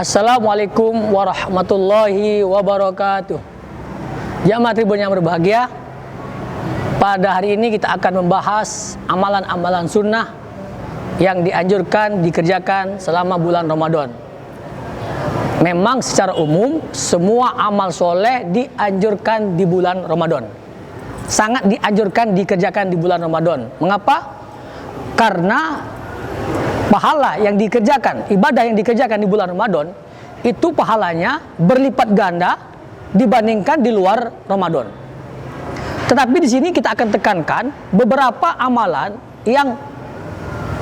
Assalamualaikum warahmatullahi wabarakatuh. Jamaah Tribun yang berbahagia, pada hari ini kita akan membahas amalan-amalan sunnah yang dianjurkan dikerjakan selama bulan Ramadan. Memang secara umum semua amal soleh dianjurkan di bulan Ramadan. Sangat dianjurkan dikerjakan di bulan Ramadan. Mengapa? Karena pahala yang dikerjakan, ibadah yang dikerjakan di bulan Ramadan itu pahalanya berlipat ganda dibandingkan di luar Ramadan. Tetapi di sini kita akan tekankan beberapa amalan yang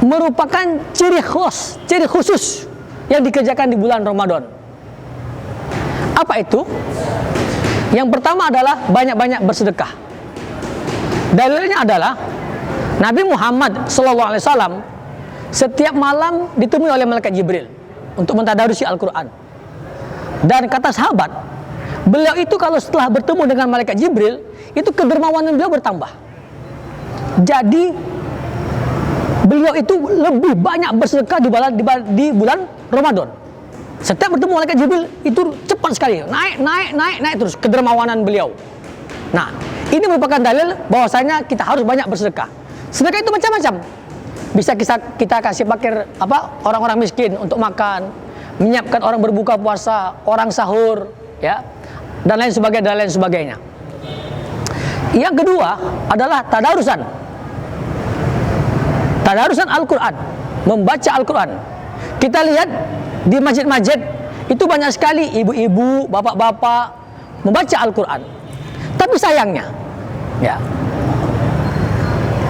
merupakan ciri khusus yang dikerjakan di bulan Ramadan. Apa itu? Yang pertama adalah banyak-banyak bersedekah. Dalilnya adalah Nabi Muhammad SAW setiap malam ditemui oleh malaikat Jibril untuk mentadarusi Al-Quran. Dan kata sahabat, beliau itu kalau setelah bertemu dengan malaikat Jibril, itu kedermawanan beliau bertambah. Jadi beliau itu lebih banyak bersedekah di bulan Ramadan. Setiap bertemu malaikat Jibril itu cepat sekali, naik terus kedermawanan beliau. Nah, ini merupakan dalil bahwasanya kita harus banyak bersedekah. Sedekah itu macam-macam. Bisa kita kasih pakai orang-orang miskin untuk makan, menyiapkan orang berbuka puasa, orang sahur, ya, dan lain sebagainya. Yang kedua adalah tadarusan Al-Quran, membaca Al-Quran. Kita lihat di masjid-masjid itu banyak sekali ibu-ibu, bapak-bapak membaca Al-Quran. Tapi sayangnya, ya,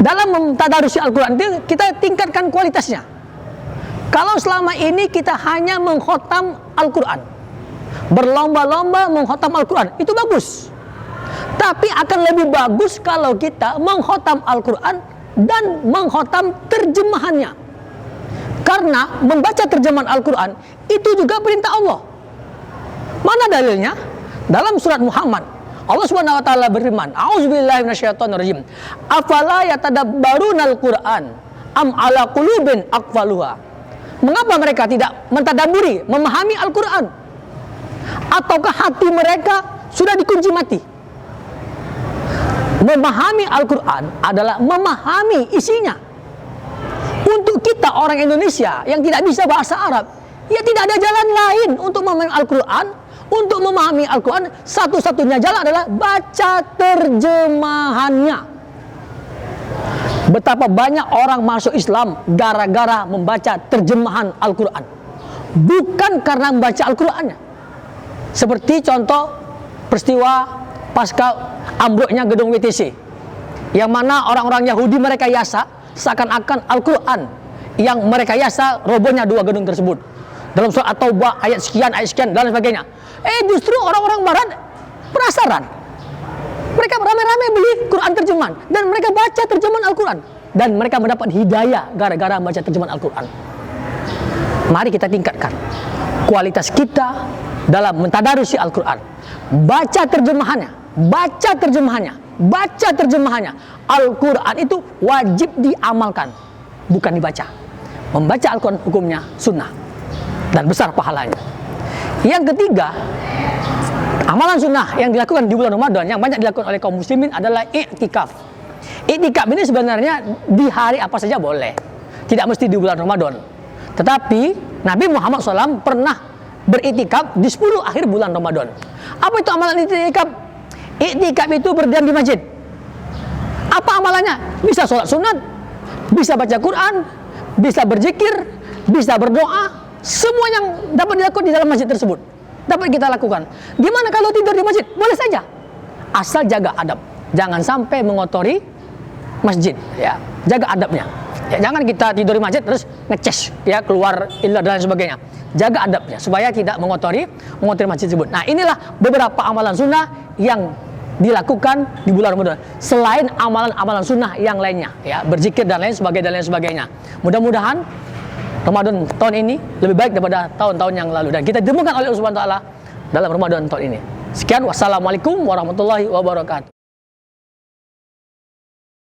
dalam mentadarusi Al-Quran itu kita tingkatkan kualitasnya. Kalau selama ini kita hanya mengkhotam Al-Quran, berlomba-lomba mengkhotam Al-Quran, itu bagus. Tapi akan lebih bagus kalau kita mengkhotam Al-Quran dan mengkhotam terjemahannya. Karena membaca terjemahan Al-Quran itu juga perintah Allah. Mana dalilnya? Dalam surat Muhammad, Allah Subhanahu wa taala berfirman, "A'udzubillahi minasyaitonirrajim. Afala yatadabbarunal Qur'an am ala qulubin aqfaluha?" Mengapa mereka tidak mentadabburi, memahami Al-Qur'an? Ataukah hati mereka sudah dikunci mati? Memahami Al-Qur'an adalah memahami isinya. Untuk kita orang Indonesia yang tidak bisa bahasa Arab, ya tidak ada jalan lain untuk memahami Al-Qur'an. Untuk memahami Al-Quran, satu-satunya jalan adalah baca terjemahannya. Betapa banyak orang masuk Islam gara-gara membaca terjemahan Al-Quran, bukan karena membaca Al-Qurannya. Seperti contoh peristiwa pasca ambruknya gedung WTC, yang mana orang-orang Yahudi mereka yasa seakan-akan Al-Quran yang mereka yasa robohnya dua gedung tersebut. Dalam surat At-Taubah ayat sekian dan sebagainya. Justru orang-orang Barat penasaran. Mereka ramai-ramai beli Quran terjemahan dan mereka baca terjemahan Al-Quran dan mereka mendapat hidayah gara-gara baca terjemahan Al-Quran. Mari kita tingkatkan kualitas kita dalam mentadarusi Al-Quran. Baca terjemahannya. Al-Quran itu wajib diamalkan, bukan dibaca. Membaca Al-Quran hukumnya sunnah dan besar pahalanya. Yang ketiga, amalan sunnah yang dilakukan di bulan Ramadan yang banyak dilakukan oleh kaum muslimin adalah i'tikaf. I'tikaf ini sebenarnya di hari apa saja boleh, tidak mesti di bulan Ramadan. Tetapi Nabi Muhammad SAW pernah beriktikaf di 10 akhir bulan Ramadan. Apa itu amalan i'tikaf? I'tikaf itu berdiam di masjid. Apa amalannya? Bisa sholat sunat, bisa baca Quran, bisa berzikir, bisa berdoa. Semua yang dapat dilakukan di dalam masjid tersebut dapat kita lakukan. Gimana kalau tidur di masjid? Boleh saja, asal jaga adab. Jangan sampai mengotori masjid, ya. Jaga adabnya. Ya, jangan kita tidur di masjid terus ngeces, ya, keluar ilah dan sebagainya. Jaga adabnya supaya tidak mengotori masjid tersebut. Nah, inilah beberapa amalan sunnah yang dilakukan di bulan Ramadan. Selain amalan-amalan sunnah yang lainnya, ya, berzikir dan lain sebagainya. Mudah-mudahan Ramadan tahun ini lebih baik daripada tahun-tahun yang lalu dan kita ditemukan oleh Allah Subhanahu wa taala dalam Ramadan tahun ini. Sekian, wassalamualaikum warahmatullahi wabarakatuh.